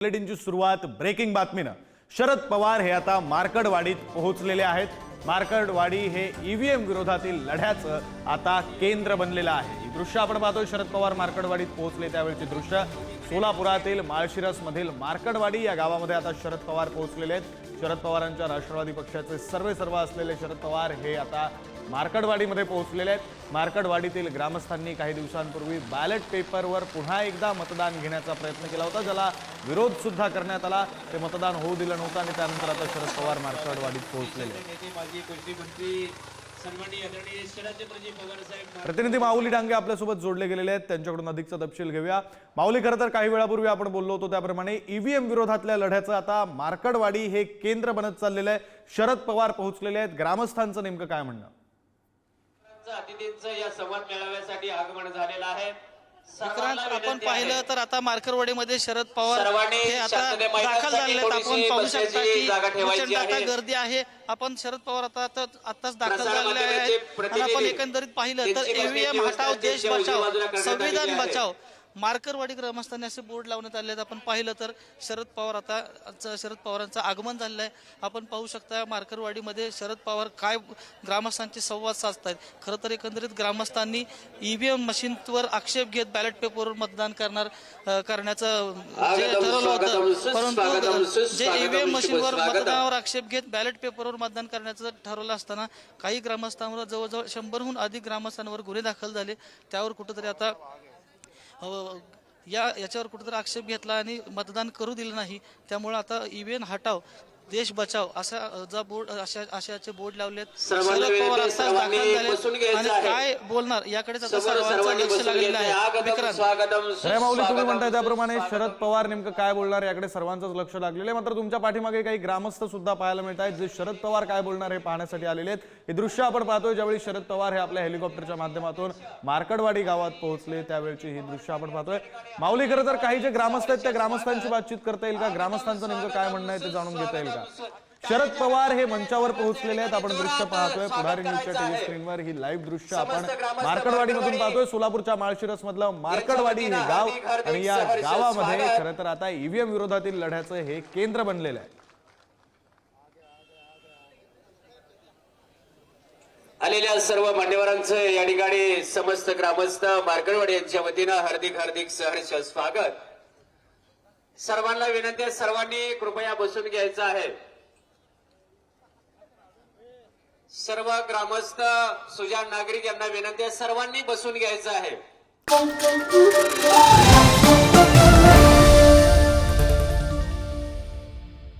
बुलेटिनची सुरुवात ब्रेकिंग बातमीनं। शरद पवार हे आता मार्कडवाडीत पोहोचलेले आहेत। मार्कडवाडी हे ईव्हीएम विरोधातील लढ्याचं आता केंद्र बनलेलं आहे। ही दृश्य आपण पाहतोय, शरद पवार मार्कडवाडीत पोहोचले त्यावेळची दृश्य। सोलापुरातील माळशिरस मधील मार्कडवाडी या गावामध्ये आता शरद पवार पोहोचलेले आहेत। शरद पवारांच्या राष्ट्रवादी पक्षाचे सर्व असलेले शरद पवार हे आता मार्कडवाडीमध्ये पोहोचलेले आहेत। मार्कडवाडीतील ग्रामस्थांनी काही दिवसांपूर्वी बॅलेट पेपरवर पुन्हा एकदा मतदान घेण्याचा प्रयत्न केला होता, ज्याला विरोध सुद्धा करण्यात आला। ते मतदान होऊ दिलं नव्हतं आणि त्यानंतर आता शरद पवार मार्कडवाडीत पोहोचलेले आहेत। प्रतिनिधी माऊली डांगे आपल्यासोबत जोडले गेलेले आहेत, त्यांच्याकडून अधिकचा तपशील घेऊया। माऊली, खरं तर काही वेळापूर्वी आपण बोललो होतो त्याप्रमाणे ईव्हीएम विरोधातल्या लढ्याचं आता मार्कडवाडी हे केंद्र बनत चाललेलं आहे। शरद पवार पोहोचलेले आहेत, ग्रामस्थांचं नेमकं काय म्हणणं? अतिथींचं या संवाद मेळाव्यासाठी आगमन झालेलं आहे। आपण पाहिलं तर आता मार्कडवाडीमध्ये शरद पवार हे आता दाखल झाले आहेत। आपण पाहू शकता की प्रचंड आता गर्दी आहे। आपण शरद पवार आताच दाखल झालेले आहेत आणि आपण एकंदरीत पाहिलं तर ईव्हीएम हटाव देश बचाव संविधान बचाव मार्कडवाडी ग्रामस्थांनी असे बोर्ड लावण्यात आले आहेत। आपण पाहिलं तर शरद पवारांचं आगमन झालेलं आहे। आपण पाहू शकता मार्कडवाडीमध्ये शरद पवार काय ग्रामस्थांचे संवाद साधतायत। खरं तर एकंदरीत ग्रामस्थांनी ईव्हीएम मशीनवर आक्षेप घेत बॅलेट पेपरवर मतदान करण्याचं जे ठरवलं होतं, परंतु जे ईव्हीएम मशीनवर मतदानावर आक्षेप घेत बॅलेट पेपरवर मतदान करण्याचं ठरवलं असताना काही ग्रामस्थांवर जवळजवळ 100हून अधिक ग्रामस्थांवर गुन्हे दाखल झाले। त्यावर कुठेतरी आता याच्यावर कुठेतरी आक्षेप घेतला आणि मतदान करू दिलं नाही। त्यामुळे आता ईव्हीएम हटाव देश बचाव असा जा बोर्ड आशयाचे बोर्ड लावलेत। शरद पवार आता दाखल झाले आणि काय बोलणार याकडेच आता सर्वांचं लक्ष लागलेलं आहे। विक्रांत, माऊली, तुम्ही म्हणताय त्याप्रमाणे शरद पवार नेमकं काय बोलणार याकडे सर्वांचंच लक्ष लागलेलं आहे। मात्र तुमच्या पाठीमागे काही ग्रामस्थ सुद्धा पाहायला मिळत आहेत, जे शरद पवार काय बोलणार हे पाहण्यासाठी आलेले आहेत। हे दृश्य आपण पाहतोय, ज्यावेळी शरद पवार हे आपल्या हेलिकॉप्टरच्या माध्यमातून मार्कडवाडी गावात पोहोचले त्यावेळची ही दृश्य आपण पाहतोय। माऊली, खरं तर काही जे ग्रामस्थ आहेत त्या ग्रामस्थांची बातचीत करता येईल का? ग्रामस्थांचं नेमकं काय म्हणणं आहे ते जाणून घेता येईल का? शरद पवार हे मंचावर पोहोचलेले आहेत। आपण दृश्य पाहतोय पुढारी न्यूजच्या टीव्ही स्क्रीनवर। ही लाईव्ह दृश्य आपण मार्कडवाडीमधून पाहतोय। सोलापूरच्या माळशिरस मधलं मार्कडवाडी हे गाव आणि या गावामध्ये खरं तर आता ईव्हीएम विरोधातील लढ्याचं हे केंद्र बनलेलं आहे। आलेल्या सर्व मान्यवरांचं या ठिकाणी समस्त ग्रामस्थ मार्कडवाडी यांच्या वतीनं हार्दिक सहर्ष स्वागत। सर्वांना विनंती आहे, सर्वांनी कृपया बसून घ्यायचं आहे। सर्व ग्रामस्थ सुजाण नागरिक यांना विनंती आहे, सर्वांनी बसून घ्यायचं आहे।